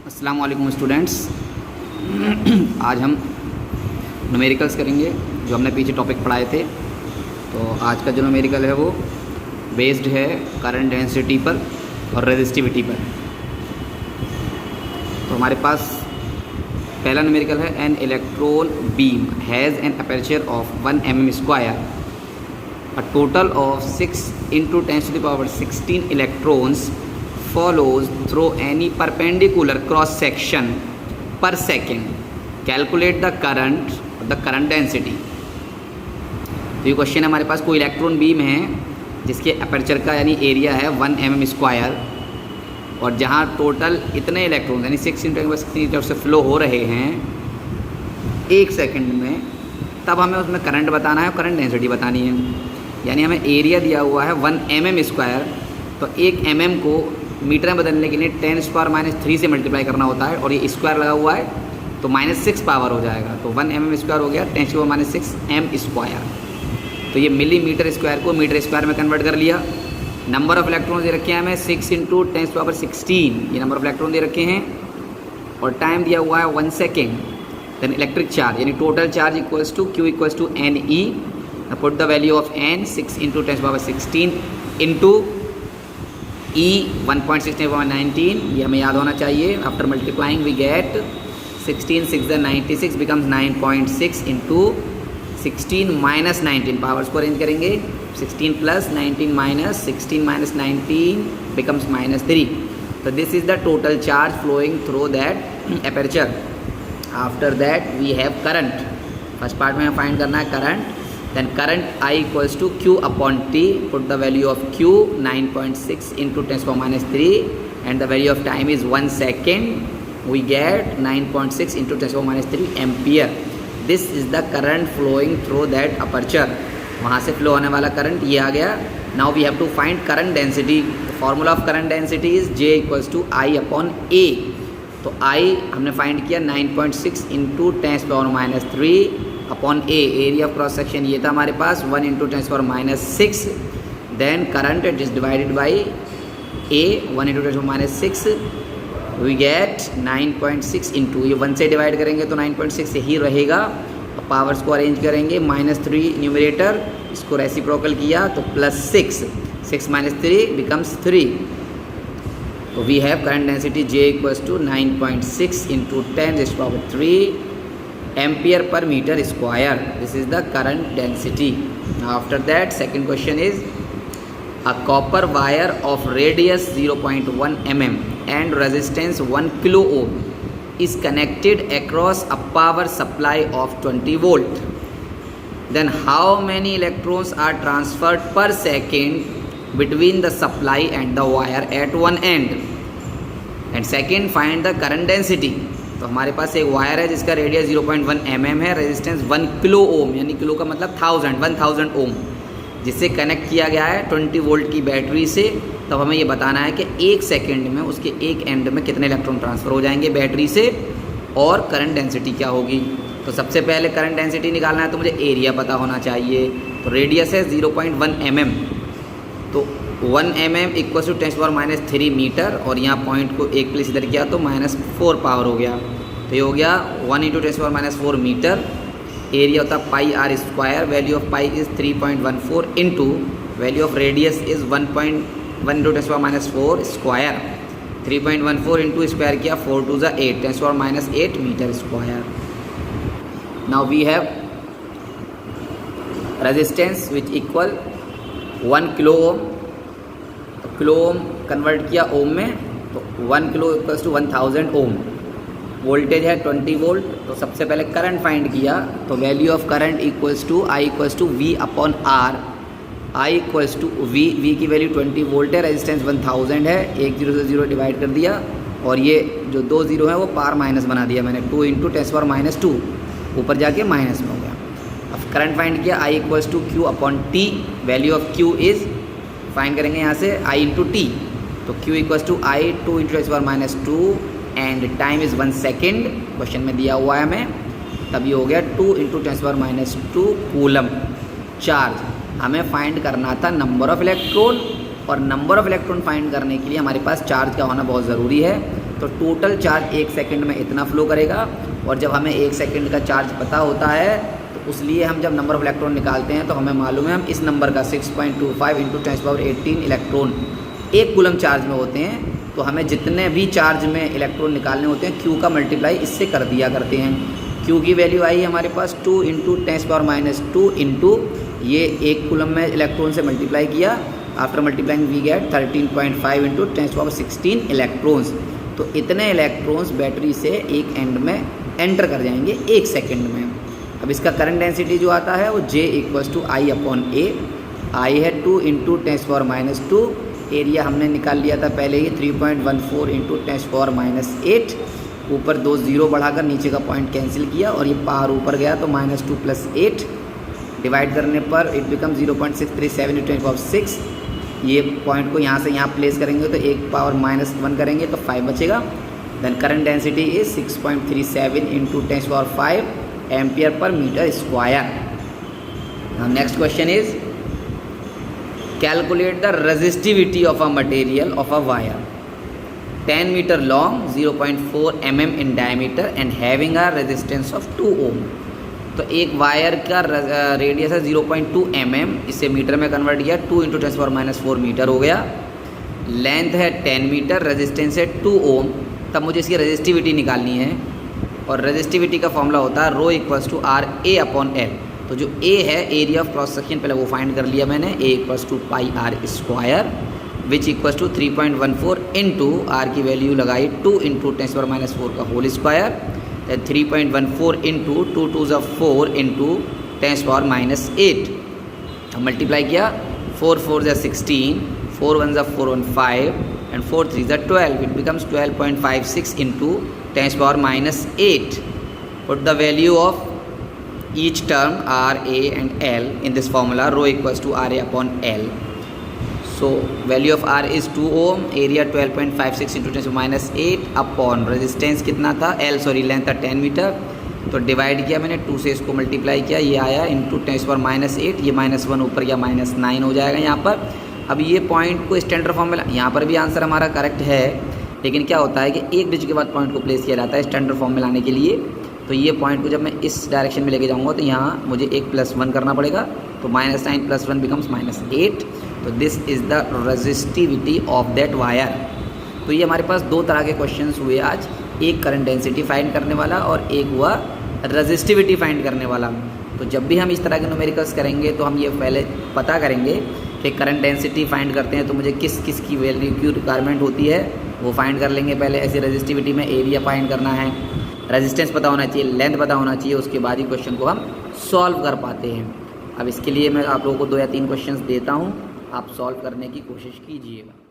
अस्सलाम वालेकुम स्टूडेंट्स। आज हम न्यूमेरिकल्स करेंगे जो हमने पीछे टॉपिक पढ़ाए थे। तो आज का जो न्यूमेरिकल है वो बेस्ड है करंट डेंसिटी पर और रेजिस्टिविटी पर। तो हमारे पास पहला न्यूमेरिकल है an electron beam has an aperture of 1 mm square, a total of 6 × 10⁻16 electrons follows through any perpendicular cross section per second. Calculate the current density. तो ये क्वेश्चन है हमारे पास। कोई इलेक्ट्रॉन बीम है जिसके अपर्चर का यानी एरिया है 1 mm स्क्वायर, और जहाँ टोटल इतने इलेक्ट्रॉन यानी 6 × 10⁻16 से फ्लो हो रहे हैं 1 सेकंड में, तब हमें उसमें करंट बताना है और करंट डेंसिटी बतानी है। यानी हमें एरिया दिया हुआ है 1 mm स्क्वायर, तो 1 mm को मीटर में बदलने के लिए 10⁻³ से मल्टीप्लाई करना होता है, और ये स्क्वायर लगा हुआ है तो -6 पावर हो जाएगा। तो 1 mm स्क्वायर हो गया 10⁻6 m स्क्वायर। तो ये मिलीमीटर स्क्वायर को मीटर स्क्वायर में कन्वर्ट कर लिया। नंबर ऑफ इलेक्ट्रॉन दे रखे हैं हमें 6 × 10⁻16, ये नंबर ऑफ इलेक्ट्रॉन दे रखे हैं, और टाइम दिया हुआ है 1 सेकेंड। देन इलेक्ट्रिक चार्ज यानी total charge equals to Q equals to NE। Put the value of N 6 × 10⁻16 into E 1.16/19, ये हमें याद होना चाहिए। After multiplying we get 16 6 96 becomes 9.6 into 16 - 19। Powers को अरेंज करेंगे 16 + 19 - 16 - 19 बिकम्स -3। तो this is the total charge flowing through that aperture. After that we have current. First part में हमें फाइंड करना है current. Then current I equals to Q upon T. Put the value of Q 9.6 × 10⁻³ and the value of time is 1 second. We get 9.6 × 10⁻³ ampere. This is the current flowing through that aperture. वहाँ से flow होने वाला current ये आ गया। Now we have to find current density. The formula of current density is J equals to I upon A. तो I हमने find किया 9.6 × 10⁻³ upon A. Area of cross section ये था हमारे पास 1 × 10⁻6। Then current it is divided by A 1 × 10⁻6। We get 9.6 into, ये 1 से divide करेंगे तो 9.6 यही रहेगा। पावर्स को अरेंज करेंगे -3 न्यूमरेटर, इसको रेसिप्रोकल किया तो +6 6 - 3 बिकम्स 3। तो we have current density J equals to 9.6 × 10⁻³ ampere per metre square. This is the current density. After that second question is a copper wire of radius 0.1 mm and resistance 1 kilo ohm is connected across a power supply of 20 volt. Then how many electrons are transferred per second between the supply and the wire at one end? And second, find the current density. तो हमारे पास एक wire है जिसका radius 0.1 mm है, resistance 1 kilo ohm यानी kilo का मतलब 1000 ओम, जिससे कनेक्ट किया गया है 20 वोल्ट की बैटरी से। तब हमें ये बताना है कि 1 सेकेंड में उसके एक एंड में कितने इलेक्ट्रॉन ट्रांसफ़र हो जाएंगे बैटरी से, और करंट डेंसिटी क्या होगी। तो सबसे पहले करंट डेंसिटी निकालना है तो मुझे एरिया पता होना चाहिए। तो रेडियस है 0.1 mm, तो 1 mm इक्वल टू 10⁻³ मीटर, और यहाँ पॉइंट को एक प्लेस इधर किया तो -4 पावर हो गया। तो ये हो गया 1 × 10⁻4 मीटर। एरिया होता है πr²। Value of pi is 3.14 into value of radius is 1.1 × 10⁻4 square. 3.14 into square किया 4 × 2 = 8 10⁻8 metre square. Now we have resistance which equal 1 kilo ohm. Kilo ohm convert किया ओम में, तो 1 kilo equals to 1000 ohm. Voltage है 20 volt. तो सबसे पहले current find किया, तो value of current equals to I equals to V upon R। I equals to V की वैल्यू 20 वोल्ट है, रेजिस्टेंस 1000 है, 1 0 से 0 डिवाइड कर दिया, और ये जो 2 0 है वो पावर माइनस बना दिया मैंने, 2 × 10⁻², ऊपर जाके माइनस में हो गया। अब करंट फाइंड किया I equals to Q upon T। Value of Q is find करेंगे यहाँ से I × T। तो Q equals to I 2 × 10⁻² and time is 1 second, question में दिया हुआ है हमें। तब ये हो गया 2 × 10⁻² कूलम चार्ज। हमें फाइंड करना था नंबर ऑफ़ इलेक्ट्रॉन, और नंबर ऑफ़ इलेक्ट्रॉन फाइंड करने के लिए हमारे पास चार्ज का होना बहुत ज़रूरी है। तो टोटल चार्ज 1 सेकंड में इतना फ्लो करेगा। और जब हमें 1 सेकंड का चार्ज पता होता है तो उसलिए हम जब नंबर ऑफ इलेक्ट्रॉन निकालते हैं तो हमें मालूम है हम इस नंबर का 6.25 × 10⁻18 इलेक्ट्रॉन 1 कूलम चार्ज में होते हैं। तो हमें जितने भी चार्ज में इलेक्ट्रॉन निकालने होते हैं Q का मल्टीप्लाई इससे कर दिया करते हैं। Q की वैल्यू आई हमारे पास 2 × 10⁻2 इंटू ये 1 कूलम में इलेक्ट्रॉन से मल्टीप्लाई किया। After multiplying we get 13.5 × 10⁻16 electrons. तो इतने इलेक्ट्रॉन्स बैटरी से एक एंड में एंटर कर जाएंगे 1 सेकंड में। अब इसका करंट डेंसिटी जो आता है वो J = I/A। I है 2 × 10⁻²। एरिया हमने निकाल लिया था पहले ही 3.14 × 10⁻8। ऊपर 2 0 बढ़ाकर नीचे का पॉइंट कैंसिल किया और ये पावर ऊपर गया तो -2 + 8 डिवाइड करने पर इट बिकम 0.637 × 10⁻6। ये पॉइंट को यहाँ से यहाँ प्लेस करेंगे तो 1 पावर -1 करेंगे तो 5 बचेगा। Then current density is 6.37 × 10⁻5 ampere per metre square. Next question is calculate the resistivity of a material of a wire 10 metre long 0.4 mm in diameter and having a resistance of 2 ohm। तो एक wire का radius है 0.2 mm, इसे metre में convert किया 2 × 10⁻4 metre हो गया। Length है 10 मीटर, रेजिस्टेंस है 2 ओम। तब मुझे इसकी रेजिस्टिविटी निकालनी है और रेजिस्टिविटी का फॉर्मूला होता है ρ = RA/L। तो जो A है एरिया ऑफ क्रॉस सेक्शन पहले वो फाइंड कर लिया मैंने, A = πr² which equal to 3.14 into R की वैल्यू लगाई 2 × 10⁻4 का होल स्क्वायर। 3.14 into 2 2 = 4 into 10⁻8। अब मल्टीप्लाई किया 4 4 = 16, 4 1 = 4 1 5 and 4 3 = 12। It becomes 12.56 into 10⁻8। Put the value of each term R, A and L in this formula ρ = RA/L। So value of R is 2 ohm, area 12.56 × 10⁻8 upon resistance कितना था length था 10 metre. तो divide किया मैंने 2 से इसको multiply किया, ये आया इंटू 10⁻8। ये -1 ऊपर गया -9 हो जाएगा यहाँ पर। अब ये पॉइंट को स्टैंडर्ड फॉर्म में यहाँ पर भी आंसर हमारा करेक्ट है, लेकिन क्या होता है कि एक डिजिट के बाद पॉइंट को प्लेस किया जाता है स्टैंडर्ड फॉर्म में लाने के लिए। तो ये पॉइंट को जब मैं इस डायरेक्शन में लेके जाऊँगा तो यहाँ मुझे 1 + 1 करना पड़ेगा। तो -9 + 1 बिकम्स -8। तो this is the resistivity of that wire. तो ये हमारे पास 2 तरह के क्वेश्चंस हुए आज, एक करंट डेंसिटी फाइंड करने वाला और एक हुआ रेजिस्टिविटी फाइंड करने वाला। तो जब भी हम इस तरह के न्यूमेरिकल्स करेंगे तो हम ये पहले पता करेंगे कि करंट डेंसिटी फाइंड करते हैं तो मुझे किस किस की वैल्यू की रिक्वायरमेंट होती है वो फाइंड कर लेंगे पहले। ऐसे रेजिस्टिविटी में एरिया फाइंड करना है, रेजिस्टेंस पता होना चाहिए, लेंथ पता होना चाहिए, उसके बाद ही क्वेश्चन को हम सॉल्व कर पाते हैं। अब इसके लिए मैं आप लोगों को 2 या 3 क्वेश्चंस देता हूँ, आप सॉल्व करने की कोशिश कीजिएगा।